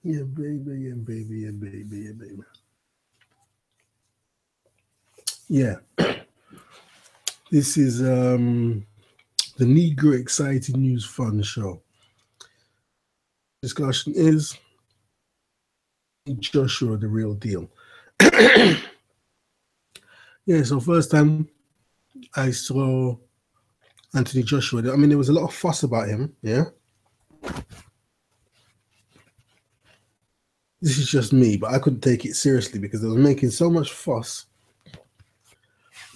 Yeah, baby, yeah, baby, yeah, baby, yeah, baby. Yeah, this is the Negro Exciting News Fun Show. Discussion is Joshua the real deal? Yeah, so first time I saw Anthony Joshua, I mean, there was a lot of fuss about him. Yeah, this is just me, but I couldn't take it seriously because they was making so much fuss,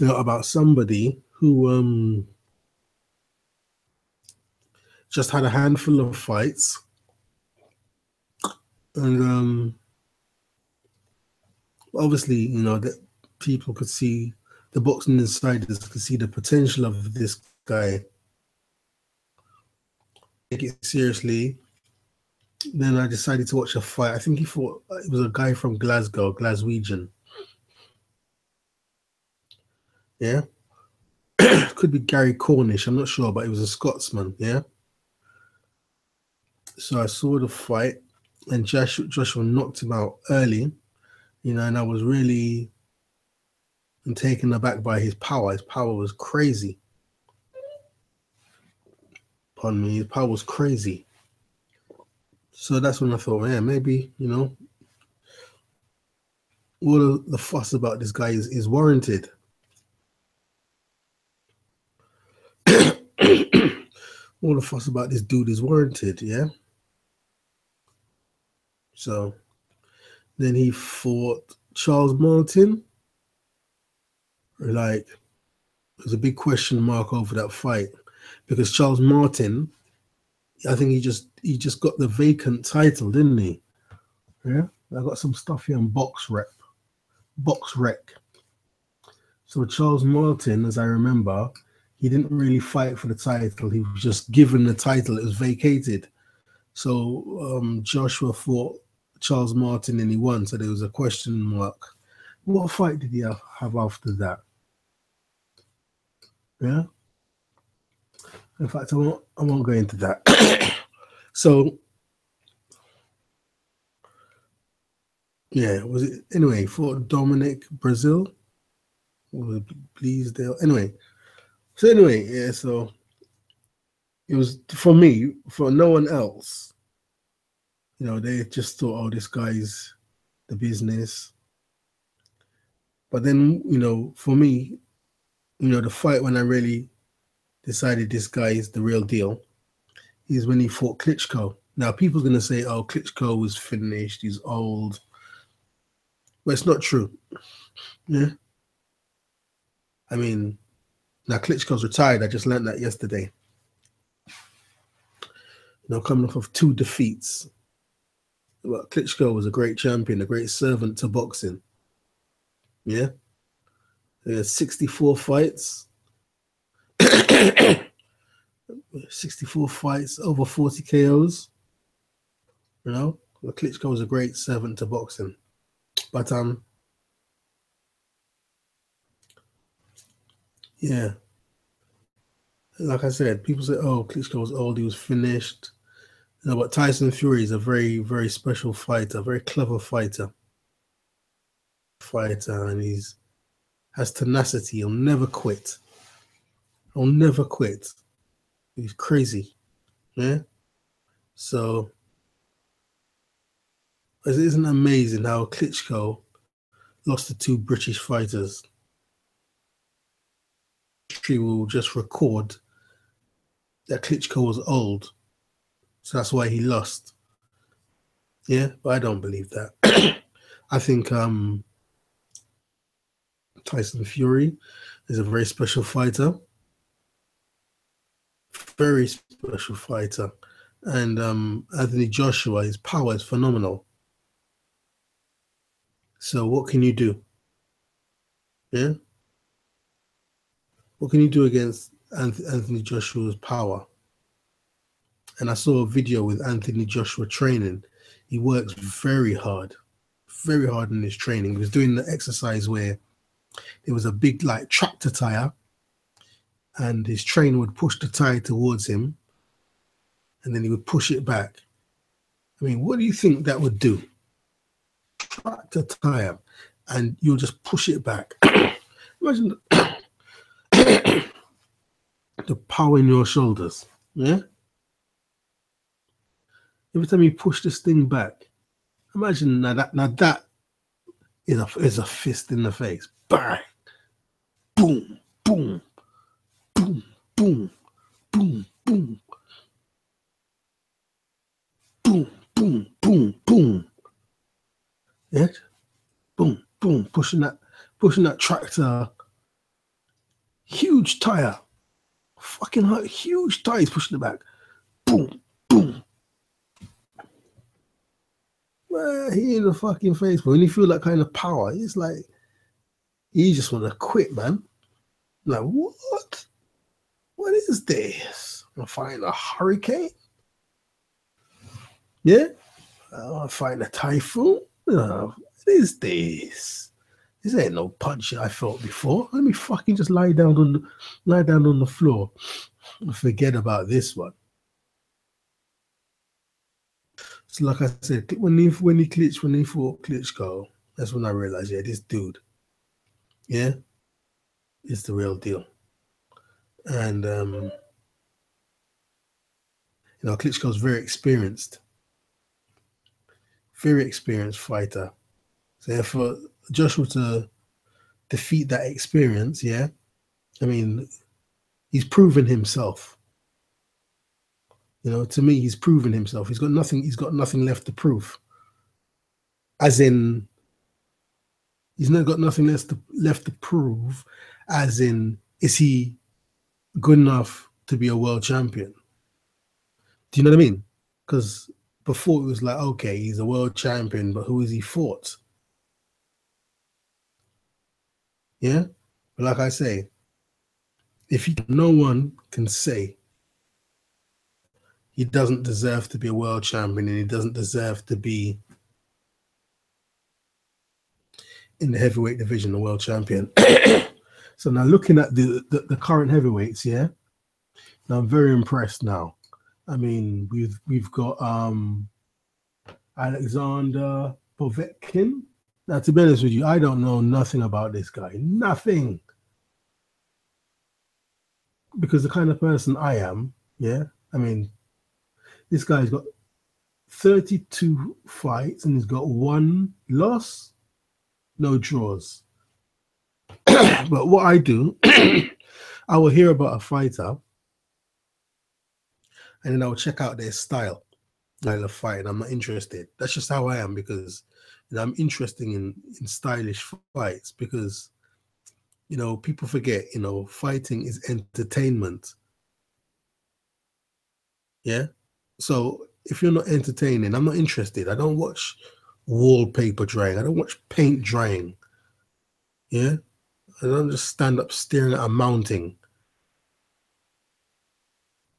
about somebody who just had a handful of fights, and obviously, that people could see, the boxing insiders could see the potential of this guy. Take it seriously. Then I decided to watch a fight. I think he fought. It was a guy from Glasgow, Glaswegian. Yeah, could be Gary Cornish. I'm not sure, but he was a Scotsman. Yeah. So I saw the fight, and Joshua knocked him out early. And I was really taken aback by his power. His power was crazy. Pardon me, his power was crazy. So that's when I thought, yeah, maybe, all of the fuss about this guy is warranted. All the fuss about this dude is warranted, yeah? So then he fought Charles Martin. Like, there's a big question mark over that fight because Charles Martin, I think he just got the vacant title, didn't he? Yeah, I got some stuff here on BoxRec. So Charles Martin, as I remember, he didn't really fight for the title. He was just given the title. It was vacated. So Joshua fought Charles Martin and he won. So there was a question mark. What fight did he have after that? Yeah. In fact, I won't go into that. So yeah, was it anyway for Dominic Brazil? Or Bleasdale? Anyway. So anyway, yeah, so it was for me, for no one else. They just thought, oh, this guy's the business. But then, for me, the fight when I really decided this guy is the real deal is when he fought Klitschko. Now, people's going to say, oh, Klitschko was finished, he's old. But it's not true. Yeah. I mean, now Klitschko's retired. I just learned that yesterday. Coming off of 2 defeats. But Klitschko was a great champion, a great servant to boxing. Yeah. He had 64 fights. 64 fights, over 40 KOs. Klitschko was a great servant to boxing. But yeah. Like I said, people say, oh, Klitschko was old, he was finished. But Tyson Fury is a very, very special fighter, very clever fighter. And he's has tenacity. He'll never quit. He'll never quit. He's crazy. Yeah. So it isn't amazing how Klitschko lost to 2 British fighters. History will just record that Klitschko was old. So that's why he lost. Yeah, but I don't believe that. I think Tyson Fury is a very special fighter. Very special fighter. And Anthony Joshua, his power is phenomenal. So what can you do? Yeah? What can you do against Anthony Joshua's power? And I saw a video with Anthony Joshua training. He works very hard in his training. He was doing the exercise where there was a big like tractor tire and his trainer would push the tire towards him and then he would push it back. I mean, what do you think that would do? Tractor tire, and you'll just push it back. Imagine the power in your shoulders. Yeah. Every time you push this thing back, imagine that is a fist in the face. Bang, boom, boom, boom, boom, boom, boom, boom, boom, boom, boom. Yeah, boom, boom, pushing that tractor. Huge tire, fucking hot, huge tires pushing it back. Boom, boom. Well, he in the fucking face, but when you feel that kind of power, it's like you just want to quit, man. Like, what? What is this? I'm fighting a hurricane? Yeah? I'm fighting a typhoon? What is this? This ain't no punch I felt before. Let me fucking just lie down on the floor and forget about this one. So like I said, when he fought Klitschko, that's when I realized, yeah, this dude, yeah, is the real deal. And Klitschko's very experienced fighter. So for Joshua to defeat that experience, yeah, I mean, he's proven himself. To me, he's proven himself. He's got nothing left to prove. As in, he's not got nothing left to prove. As in, is he good enough to be a world champion? Do you know what I mean? Because before it was like, okay, he's a world champion, but who has he fought? Yeah? But like I say, no one can say he doesn't deserve to be a world champion and he doesn't deserve to be in the heavyweight division, a world champion. So now looking at the current heavyweights, yeah, now I'm very impressed now. I mean, we've got Alexander Povetkin. Now, to be honest with you, I don't know nothing about this guy. Nothing. Because the kind of person I am, yeah, I mean, this guy's got 32 fights and he's got 1 loss, no draws. But what I do, I will hear about a fighter and then I will check out their style. I love fighting. I'm not interested. That's just how I am, because I'm interested in stylish fights, because people forget, fighting is entertainment. Yeah. So if you're not entertaining, I'm not interested. I don't watch wallpaper drying. I don't watch paint drying. Yeah. I don't just stand up staring at a mounting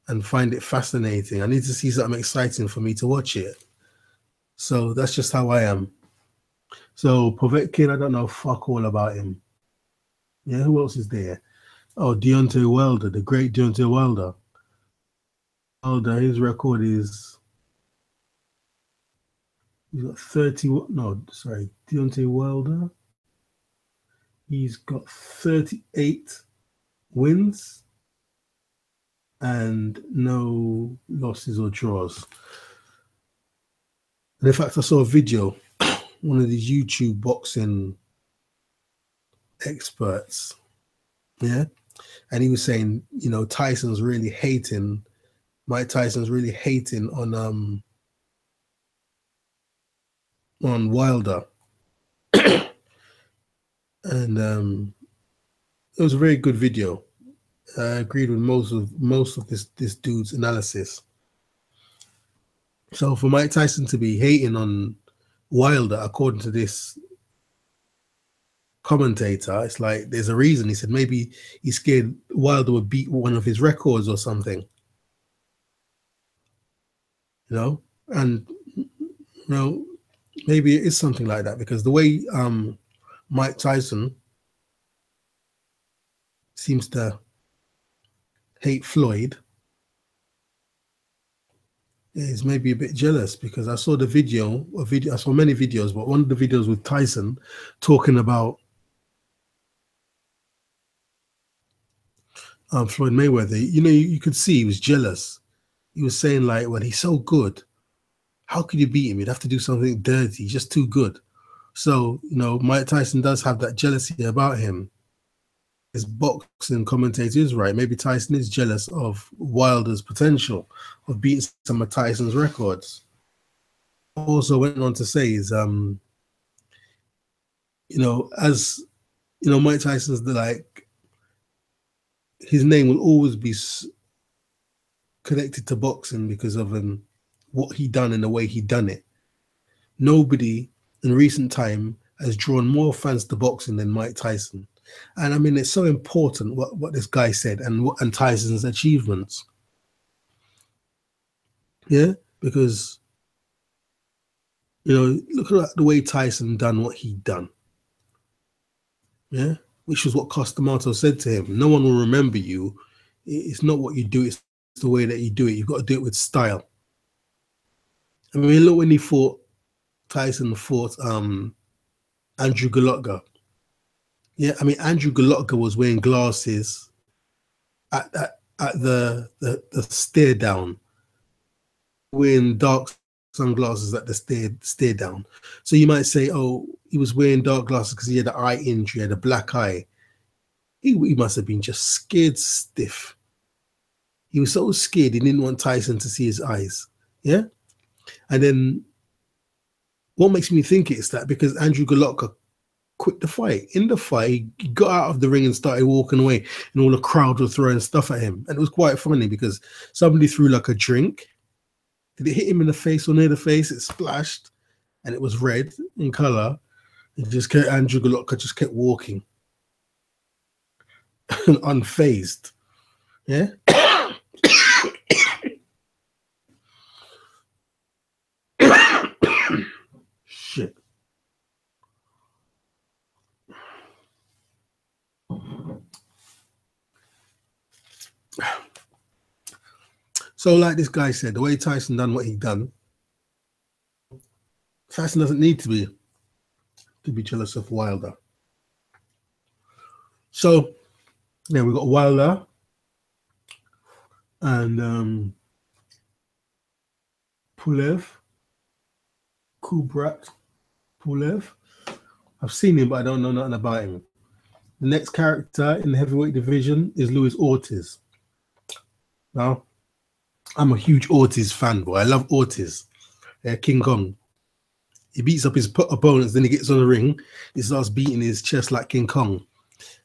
and find it fascinating. I need to see something exciting for me to watch it. So that's just how I am. So Povetkin, I don't know fuck all about him. Yeah, who else is there? Oh, Deontay Wilder, the great Deontay Wilder. His record is, he's got 30, no, sorry, Deontay Wilder. He's got 38 wins and no losses or draws. And in fact, I saw a video, one of these YouTube boxing experts, yeah, and he was saying, Tyson's really hating, Mike Tyson's really hating on Wilder. And it was a very good video. I agreed with most of this dude's analysis. So for Mike Tyson to be hating on Wilder, according to this commentator, it's like there's a reason. He said maybe he's scared Wilder would beat one of his records or something. And maybe it is something like that, because the way Mike Tyson seems to hate Floyd, is maybe a bit jealous because I saw I saw many videos, but one of the videos with Tyson talking about Floyd Mayweather. You could see he was jealous. He was saying like, "Well, he's so good. How could you beat him? You'd have to do something dirty. He's just too good." So Mike Tyson does have that jealousy about him. His boxing commentator is right. Maybe Tyson is jealous of Wilder's potential of beating some of Tyson's records. Also went on to say is, as Mike Tyson's his name will always be connected to boxing because of what he done and the way he done it. Nobody in recent time has drawn more fans to boxing than Mike Tyson. And I mean, it's so important what this guy said and Tyson's achievements. Yeah, because look at the way Tyson done what he done. Yeah, which was what Cus D'Amato said to him. No one will remember you. It's not what you do, it's the way that you do it. You've got to do it with style. I mean, look when Tyson fought Andrew Golotka. Yeah, I mean, Andrew Golotka was wearing glasses at the stare down, wearing dark sunglasses at the stare down. So you might say, oh, he was wearing dark glasses because he had an eye injury, had a black eye. He must have been just scared stiff. He was so scared he didn't want Tyson to see his eyes. Yeah, and then what makes me think it's that because Andrew Golotka quit the fight. In the fight, he got out of the ring and started walking away, and all the crowd were throwing stuff at him. And it was quite funny because somebody threw like a drink. Did it hit him in the face or near the face? It splashed, and it was red in color. Andrew Golotka just kept walking, unfazed. Yeah. Shit. So, like this guy said, the way Tyson done what he done, Tyson doesn't need to be jealous of Wilder. So, yeah, we got Wilder and Pulev. Kubrat Pulev. I've seen him, but I don't know nothing about him. The next character in the heavyweight division is Luis Ortiz. Now, I'm a huge Ortiz fanboy. I love Ortiz. King Kong. He beats up his opponents, then he gets on the ring. He starts beating his chest like King Kong.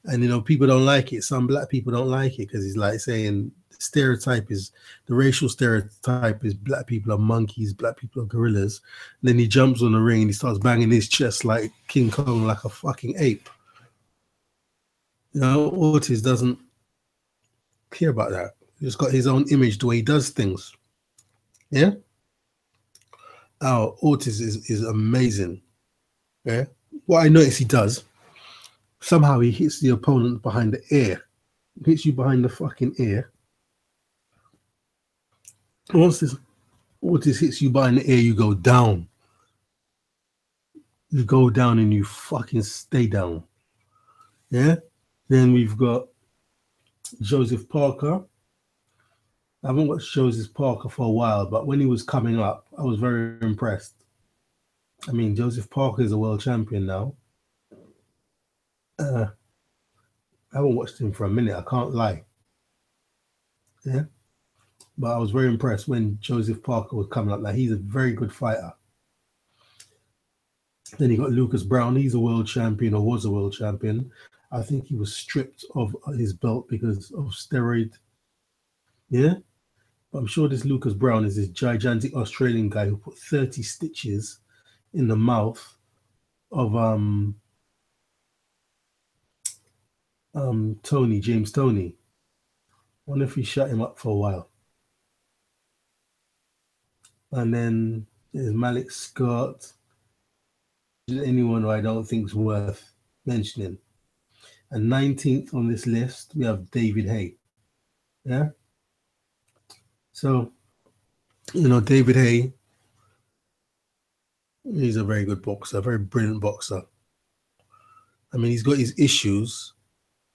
And, people don't like it. Some black people don't like it because he's like saying the racial stereotype is black people are monkeys, black people are gorillas. And then he jumps on the ring and he starts banging his chest like King Kong, like a fucking ape. Ortiz doesn't care about that. He's got his own image, the way he does things. Yeah? Ortiz is amazing. Yeah? What I notice he does, somehow he hits the opponent behind the ear. He hits you behind the fucking ear. Once Ortiz hits you behind the ear, you go down. You go down and you fucking stay down. Yeah? Then we've got Joseph Parker. I haven't watched Joseph Parker for a while, but when he was coming up, I was very impressed. I mean, Joseph Parker is a world champion now. I haven't watched him for a minute, I can't lie. Yeah? But I was very impressed when Joseph Parker was coming up. Like, he's a very good fighter. Then you got Lucas Brown. He's a world champion, or was a world champion. I think he was stripped of his belt because of steroid. Yeah? But I'm sure this Lucas Brown is this gigantic Australian guy who put 30 stitches in the mouth of James Toney. Wonder if he shut him up for a while. And then there's Malik Scott. Anyone who I don't think is worth mentioning. And 19th on this list, we have David Haye. Yeah? So, You know, David Hay, he's a very good boxer, a very brilliant boxer. I mean, he's got his issues,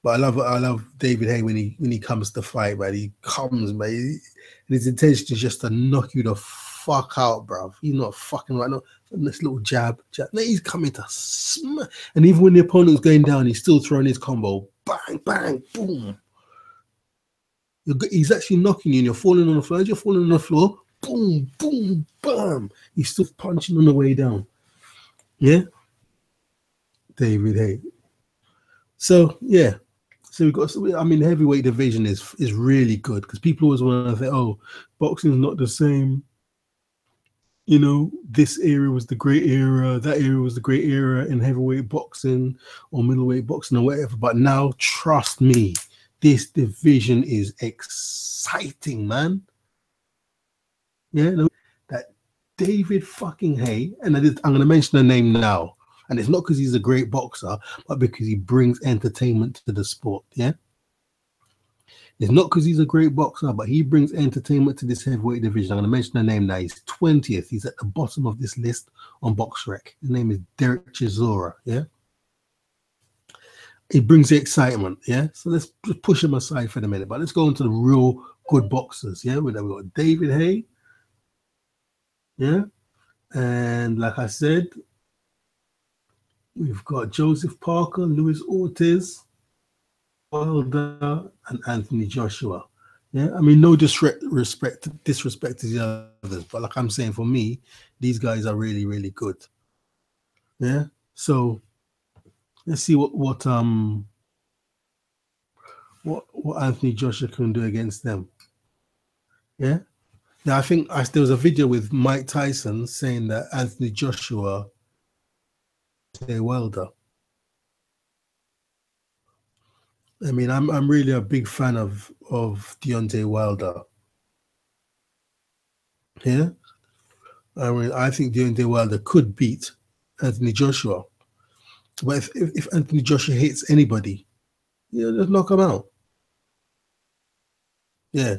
but I love David Hay when he comes to fight, man. He comes, man, and his intention is just to knock you the fuck out, bruv. He's not fucking right now. This little jab, jab. No, he's coming to smack. And even when the opponent's going down, he's still throwing his combo. Bang, bang, boom. He's actually knocking you, and you're falling on the floor. As you're falling on the floor, boom, boom, bam. He's still punching on the way down. Yeah, David Hay. So yeah, so we've got. I mean, the heavyweight division is really good because people always want to say, "Oh, boxing's not the same." You know, this era was the great era, that era was the great era in heavyweight boxing or middleweight boxing or whatever. But now, trust me, this division is exciting, man. Yeah, no, that David fucking Hay, and I'm going to mention the name now, and it's not because he's a great boxer, but because he brings entertainment to the sport. Yeah, it's not because he's a great boxer, but he brings entertainment to this heavyweight division. I'm going to mention the name now. He's 20th. He's at the bottom of this list on BoxRec. His name is Derek Chisora. Yeah, he brings the excitement. Yeah, so let's just push him aside for the minute, but let's go into the real good boxers. Yeah, we've got David Hay. Yeah. And like I said, we've got Joseph Parker, Luis Ortiz, Wilder, and Anthony Joshua. Yeah, I mean, no disrespect to the others, but like I'm saying, for me, these guys are really, really good. Yeah. So let's see what Anthony Joshua can do against them. Yeah. Now I think there was a video with Mike Tyson saying that Anthony Joshua is a welder. I mean, I'm really a big fan of Deontay Wilder. Yeah, I mean, I think Deontay Wilder could beat Anthony Joshua, but if Anthony Joshua hits anybody, just knock him out. Yeah,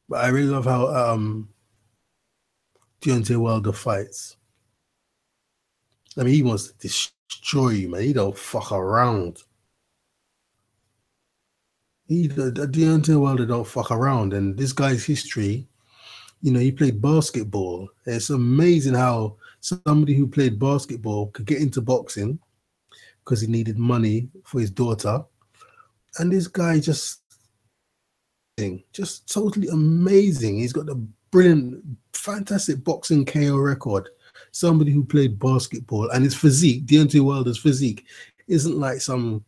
but I really love how Deontay Wilder fights. I mean, he wants to destroy you, man. He don't fuck around. Deontay Wilder don't fuck around, and this guy's history. He played basketball. It's amazing how somebody who played basketball could get into boxing because he needed money for his daughter. And this guy just totally amazing. He's got a brilliant, fantastic boxing KO record. Somebody who played basketball, and his physique, Deontay Wilder's physique, isn't like some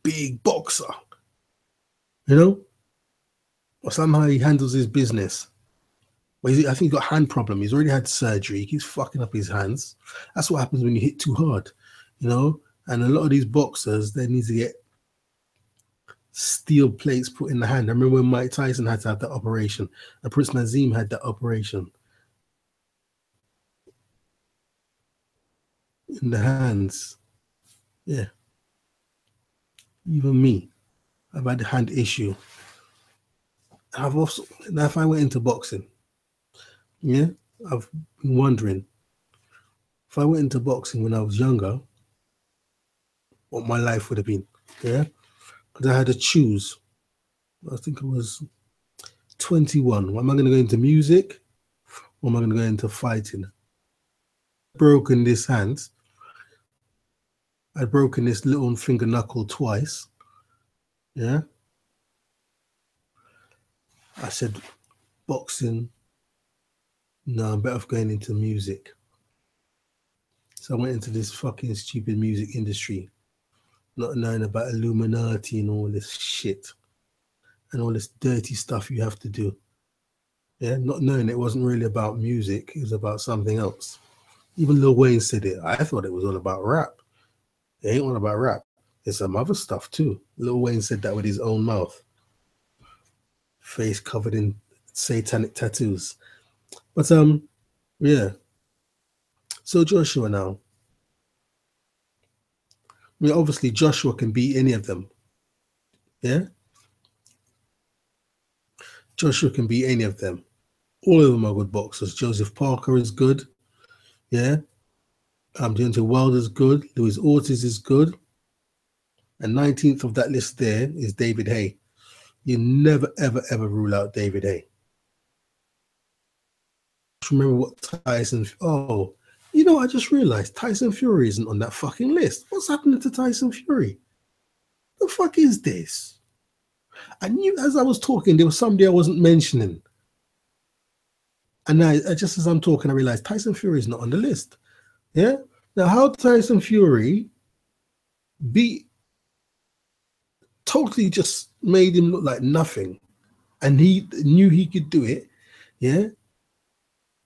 big boxer, or somehow he handles his business. Well, I think he's got a hand problem. He's already had surgery. He keeps fucking up his hands. That's what happens when you hit too hard, And a lot of these boxers, they need to get steel plates put in the hand. I remember when Mike Tyson had to have that operation, and Prince Nazim had that operation in the hands. Yeah. Even me, I've had a hand issue. I've also, now if I went into boxing, yeah, I've been wondering if I went into boxing when I was younger, what my life would have been. Yeah, because I had to choose. I think it was 21. Am I going to go into music, or am I going to go into fighting? Broken this hand. I'd broken this little finger knuckle twice. Yeah. I said, boxing. No, I'm better off going into music. So I went into this fucking stupid music industry, not knowing about Illuminati and all this shit and all this dirty stuff you have to do. Yeah, not knowing it wasn't really about music, it was about something else. Even Lil Wayne said it. I thought it was all about rap. It ain't all about rap. There's some other stuff too. Lil Wayne said that with his own mouth. Face covered in satanic tattoos. But yeah. So Joshua now. I mean, obviously Joshua can beat any of them. Yeah. Joshua can beat any of them. All of them are good boxers. Joseph Parker is good. Yeah. Deontay Wilder's good. Luis Ortiz is good. And 19th of that list there is David Haye. You never, ever, ever rule out David Haye. Remember what Tyson... Oh, you know, I just realized Tyson Fury isn't on that fucking list. What's happening to Tyson Fury? The fuck is this? I knew as I was talking, there was somebody I wasn't mentioning. And now, just as I'm talking, I realized Tyson Fury is not on the list. Yeah? Now, how Tyson Fury beat... Totally just made him look like nothing. And he knew he could do it. Yeah?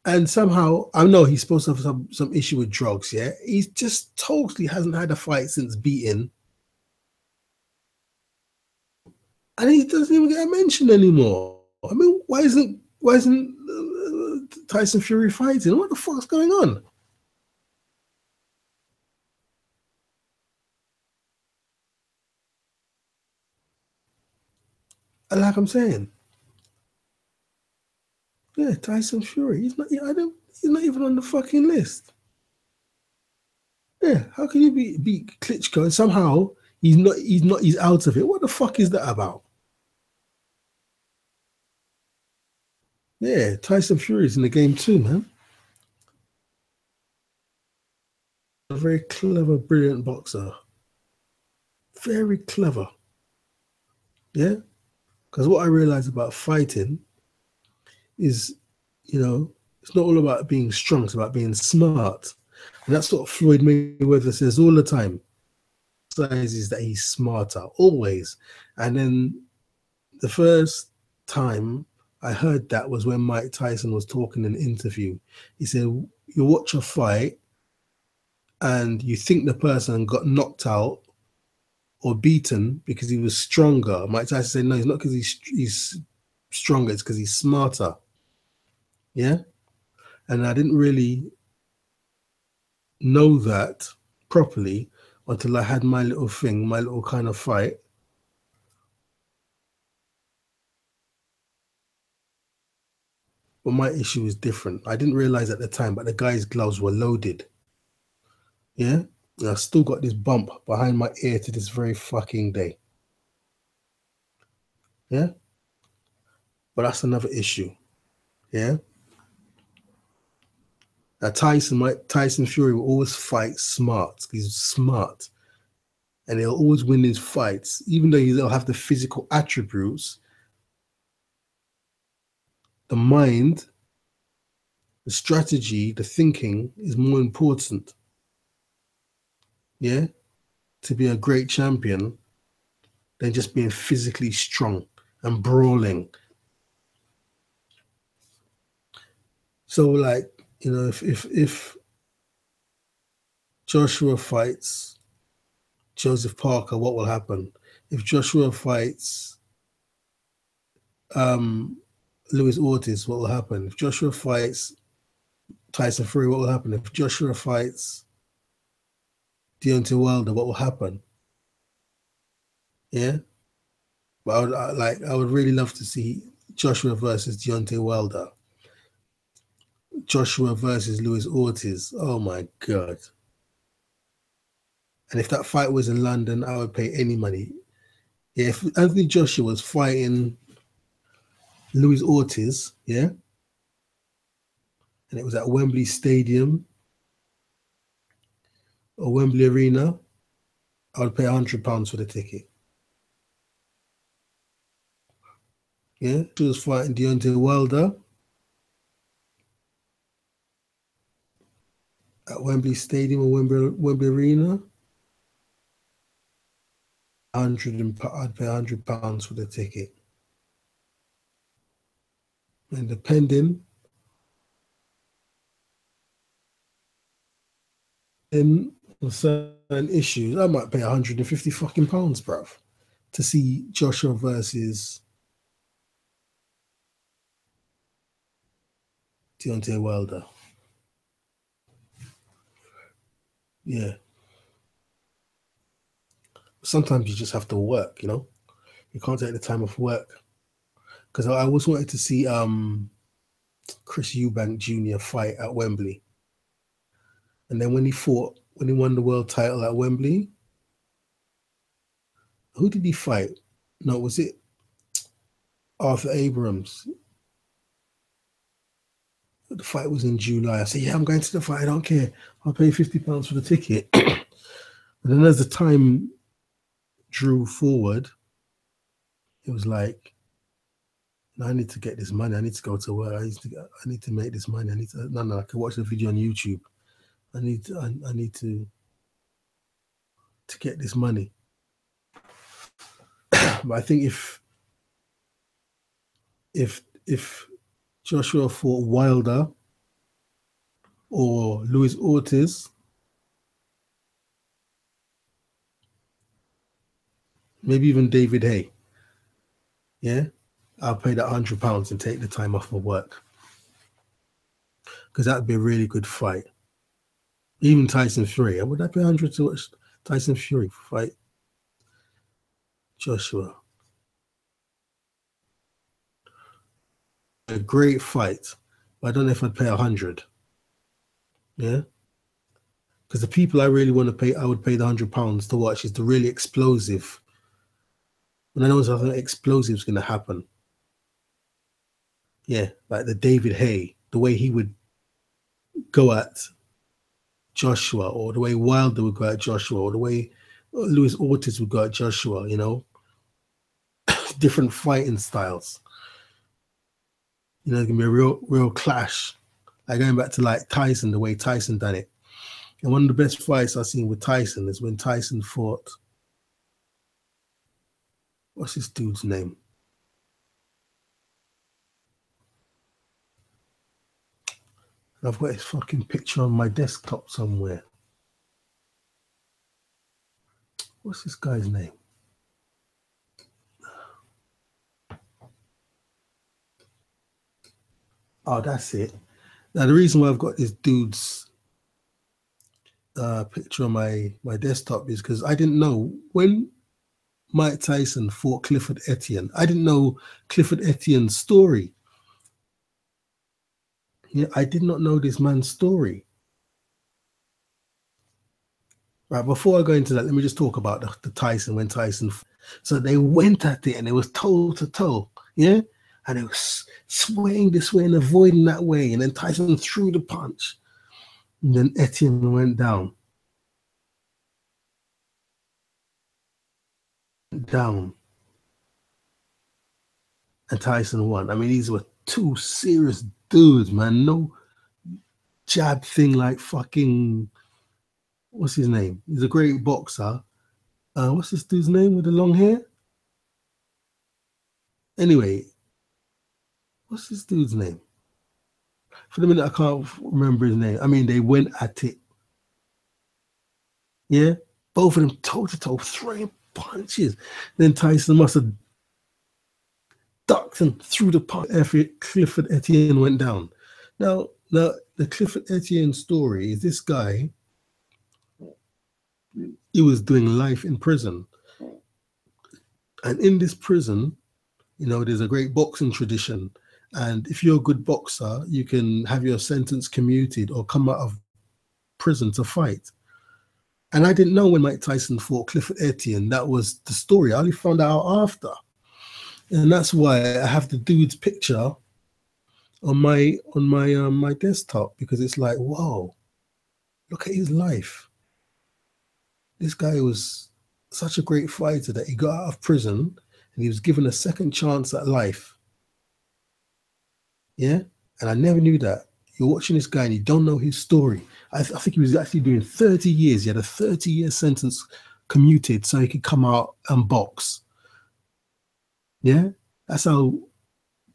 And somehow, I know he's supposed to have some issue with drugs, yeah? He just totally hasn't had a fight since beating. And he doesn't even get a mention anymore. I mean, why isn't Tyson Fury fighting? What the fuck's going on? And like I'm saying, yeah, Tyson Fury, he's not even on the fucking list. Yeah, how can you beat Klitschko and somehow he's out of it? What the fuck is that about? Yeah, Tyson Fury's in the game too, man. A very clever, brilliant boxer. Very clever. Yeah? Because what I realize about fighting is, you know, it's not all about being strong, it's about being smart. And that's what Floyd Mayweather says all the time. Is that he's smarter, always. And then the first time I heard that was when Mike Tyson was talking in an interview. He said, you watch a fight and you think the person got knocked out or beaten because he was stronger. Mike Tyson said, no, it's not because he's stronger, it's because he's smarter. Yeah? And I didn't really know that properly until I had my little thing, my little kind of fight. But my issue is different. I didn't realize at the time, but the guy's gloves were loaded. Yeah? And I still got this bump behind my ear to this very fucking day. Yeah? But that's another issue. Yeah? Now Tyson Fury will always fight smart. He's smart. And he'll always win his fights. Even though he'll have the physical attributes, the mind, the strategy, the thinking is more important. Yeah? To be a great champion than just being physically strong and brawling. So, like, you know, if Joshua fights Joseph Parker, what will happen? If Joshua fights Luis Ortiz, what will happen? If Joshua fights Tyson Fury, what will happen? If Joshua fights Deontay Wilder, what will happen? Yeah, but I would really love to see Joshua versus Deontay Wilder. Joshua versus Luis Ortiz. Oh my god! And if that fight was in London, I would pay any money. Yeah, if Anthony Joshua was fighting Luis Ortiz, yeah, and it was at Wembley Stadium or Wembley Arena, I would pay £100 for the ticket. Yeah, she was fighting Deontay Wilder at Wembley Stadium or Wembley Arena. I'd pay £100 for the ticket. And depending on certain issues, I might pay 150 fucking pounds, bruv, to see Joshua versus Deontay Wilder. Yeah. Sometimes you just have to work, you know? You can't take the time off work. because I always wanted to see Chris Eubank Jr. fight at Wembley. And then when he won the world title at Wembley, who did he fight? No, was it Arthur Abrams? The fight was in July. I said, yeah, I'm going to the fight. I don't care. I'll pay £50 for the ticket. And then as the time drew forward, it was like, I need to get this money. I need to go to work. I need to make this money. I can watch the video on YouTube. I need to get this money. But I think if Joshua fought Wilder or Luis Ortiz, maybe even David Haye, yeah, I'll pay that £100 and take the time off of work, because that'd be a really good fight. Even Tyson Fury, would I pay 100 to watch Tyson Fury fight Joshua? A great fight, but I don't know if I'd pay 100. Yeah, because the people I really want to pay, I would pay the £100 to watch is the really explosive. When I know something explosive is going to happen. Yeah, like the David Haye, the way he would go at Joshua, or the way Wilder would go at Joshua, or the way Luis Ortiz would go at Joshua, you know, different fighting styles. You know, it's gonna be a real clash. Like going back to like Tyson, the way Tyson done it. And one of the best fights I've seen with Tyson is when Tyson fought, what's this dude's name? I've got his fucking picture on my desktop somewhere. What's this guy's name? Oh, that's it. Now, the reason why I've got this dude's picture on my desktop is because I didn't know when Mike Tyson fought Clifford Etienne. I didn't know Clifford Etienne's story. Yeah, I did not know this man's story. Right, before I go into that, let me just talk about the Tyson, when Tyson. So they went at it and it was toe to toe, yeah? And it was swaying this way and avoiding that way. And then Tyson threw the punch. And then Etienne went down. And Tyson won. I mean, these were two serious dudes, man. No jab thing like fucking, what's his name? He's a great boxer. What's this dude's name with the long hair? Anyway, what's this dude's name? For the minute, I can't remember his name. I mean, they went at it. Yeah? Both of them toe to toe, throwing punches. Then Tyson must have ducked and threw the punch after Clifford Etienne went down. Now, the Clifford Etienne story is this guy, he was doing life in prison. And in this prison, you know, there's a great boxing tradition. And if you're a good boxer, you can have your sentence commuted or come out of prison to fight. And I didn't know when Mike Tyson fought Clifford Etienne, that was the story. I only found out after. And that's why I have the dude's picture on my desktop, because it's like, whoa, look at his life. This guy was such a great fighter that he got out of prison and he was given a second chance at life. Yeah? And I never knew that. You're watching this guy and you don't know his story. I think he was actually doing 30 years. He had a 30-year sentence commuted so he could come out and box. Yeah? That's how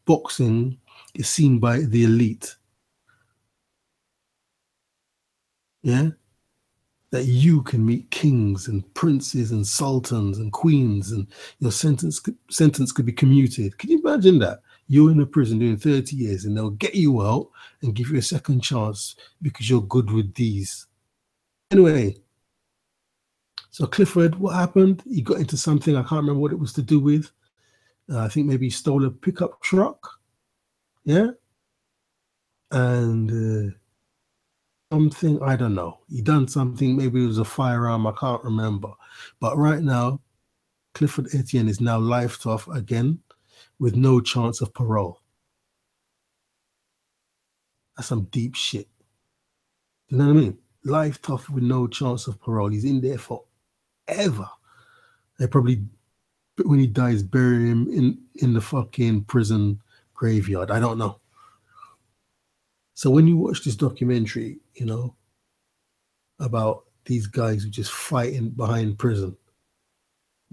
boxing is seen by the elite. Yeah? That you can meet kings and princes and sultans and queens and your sentence could be commuted. Can you imagine that? You're in a prison doing 30 years and they'll get you out and give you a second chance because you're good with these. Anyway, so Clifford, what happened? He got into something, I can't remember what it was to do with. I think maybe he stole a pickup truck. Yeah. And something, I don't know. He done something, maybe it was a firearm, I can't remember. But right now, Clifford Etienne is now lifed off again with no chance of parole. That's some deep shit. You know what I mean? Life tough with no chance of parole. He's in there forever. They probably, when he dies, bury him in the fucking prison graveyard. I don't know. So when you watch this documentary, you know, about these guys who just fighting behind prison,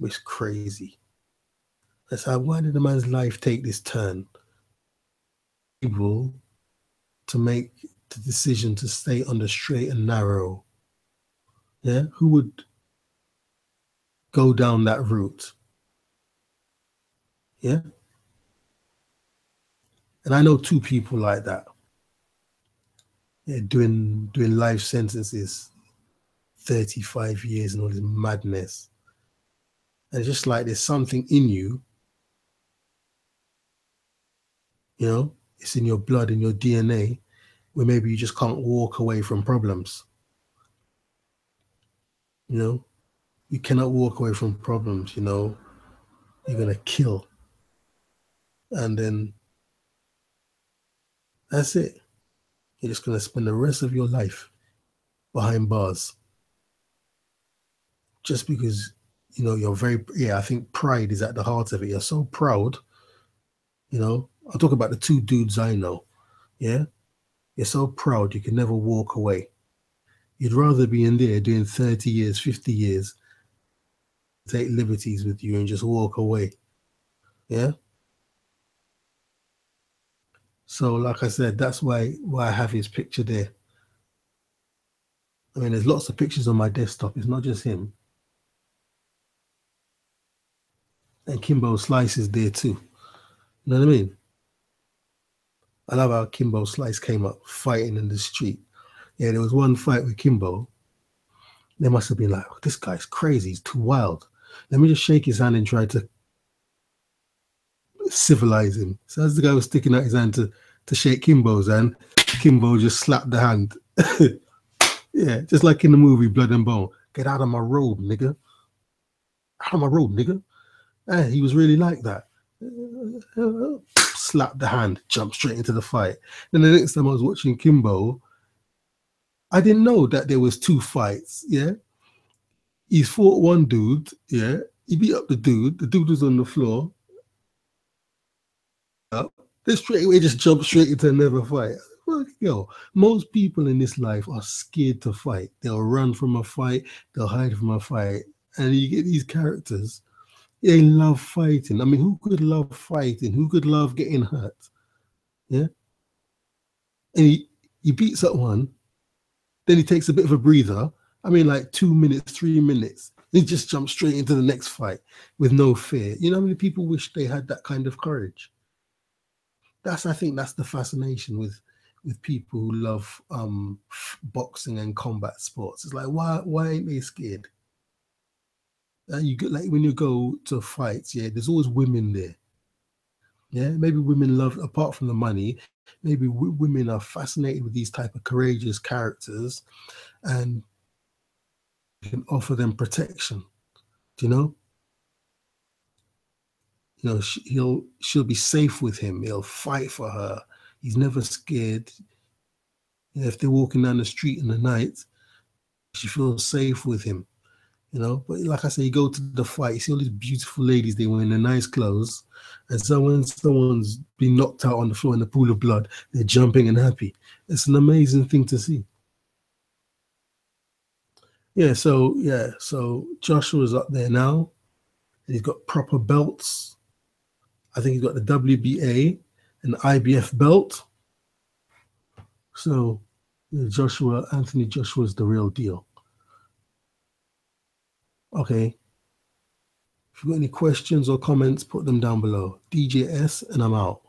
it's crazy. That's how, why did the man's life take this turn? Able to make the decision to stay on the straight and narrow. Yeah, who would go down that route? Yeah, and I know two people like that. Yeah, doing life sentences, 35 years and all this madness. And it's just like there's something in you, you know, it's in your blood, in your DNA, where maybe you just can't walk away from problems. You know, you cannot walk away from problems, you know, you're going to kill. And then that's it. You're just going to spend the rest of your life behind bars. Just because, you know, you're very, I think pride is at the heart of it. You're so proud, you know. I'll talk about the two dudes I know. Yeah. You're so proud you can never walk away. You'd rather be in there doing 30 years, 50 years, take liberties with you and just walk away. Yeah. So, like I said, that's why I have his picture there. I mean, there's lots of pictures on my desktop. It's not just him. And Kimbo Slice is there too. You know what I mean? I love how Kimbo Slice came up fighting in the street. Yeah, there was one fight with Kimbo. They must have been like, oh, this guy's crazy. He's too wild. Let me just shake his hand and try to civilize him. So as the guy was sticking out his hand to shake Kimbo's hand, Kimbo just slapped the hand. Yeah, just like in the movie Blood and Bone. Get out of my road, nigga. Out of my road, nigga. Hey, he was really like that. Slap the hand, jump straight into the fight. Then the next time I was watching Kimbo, I didn't know that there was two fights. Yeah, he fought one dude. Yeah, he beat up the dude. The dude was on the floor. They straight away just jump straight into another fight. Fuck, yo, most people in this life are scared to fight. They'll run from a fight. They'll hide from a fight. And you get these characters. They love fighting. I mean, who could love fighting? Who could love getting hurt? Yeah. And he beats up one, then he takes a bit of a breather. I mean, like 2 minutes, 3 minutes. He just jumps straight into the next fight with no fear. You know how many people wish they had that kind of courage? I think that's the fascination with people who love boxing and combat sports. It's like, why ain't they scared? You get, like when you go to fights, yeah, there's always women there. Yeah, maybe women love, apart from the money, maybe women are fascinated with these type of courageous characters and can offer them protection. Do you know? You know, she'll be safe with him. He'll fight for her. He's never scared. You know, if they're walking down the street in the night, she feels safe with him. You know, but like I say, you go to the fight, you see all these beautiful ladies, they wear their nice clothes, and so when someone's been knocked out on the floor in a pool of blood, they're jumping and happy. It's an amazing thing to see. So Joshua's up there now. And he's got proper belts. I think he's got the WBA and the IBF belt. So Anthony Joshua's the real deal. Okay. If you've got any questions or comments, put them down below. DJS, and I'm out.